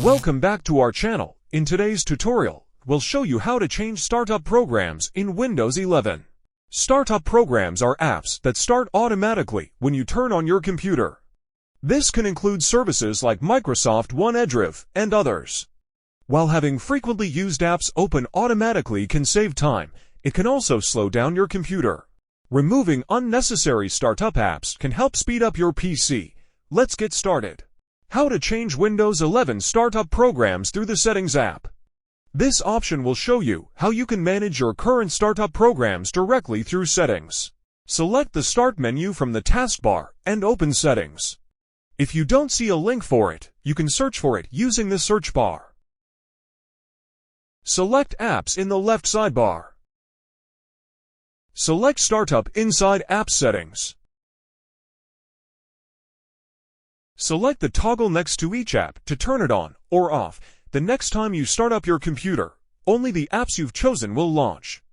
Welcome back to our channel. In today's tutorial, we'll show you how to change startup programs in Windows 11. Startup programs are apps that start automatically when you turn on your computer. This can include services like Microsoft OneDrive and others. While having frequently used apps open automatically can save time, it can also slow down your computer. Removing unnecessary startup apps can help speed up your PC. Let's get started. How to change Windows 11 startup programs through the Settings app. This option will show you how you can manage your current startup programs directly through Settings. Select the Start menu from the taskbar and open Settings. If you don't see a link for it, you can search for it using the search bar. Select Apps in the left sidebar. Select Startup inside App Settings. Select the toggle next to each app to turn it on or off. The next time you start up your computer, only the apps you've chosen will launch.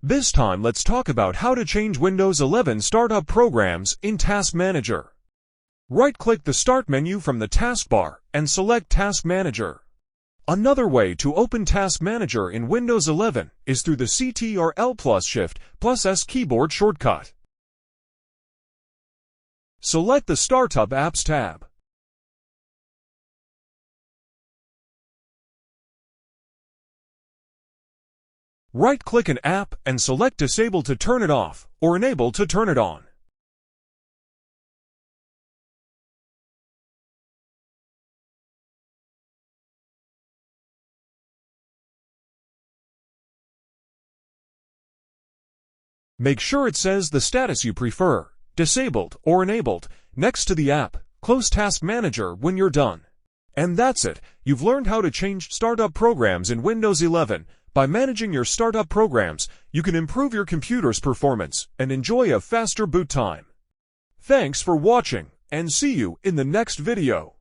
This time let's talk about how to change Windows 11 startup programs in Task Manager. Right-click the Start menu from the taskbar and select Task Manager. Another way to open Task Manager in Windows 11 is through the Ctrl+Shift+S keyboard shortcut. Select the Startup Apps tab. Right-click an app and select Disable to turn it off or Enable to turn it on. Make sure it says the status you prefer, disabled or enabled, next to the app. Close Task Manager when you're done. And that's it. You've learned how to change startup programs in Windows 11. By managing your startup programs, you can improve your computer's performance and enjoy a faster boot time. Thanks for watching, and see you in the next video.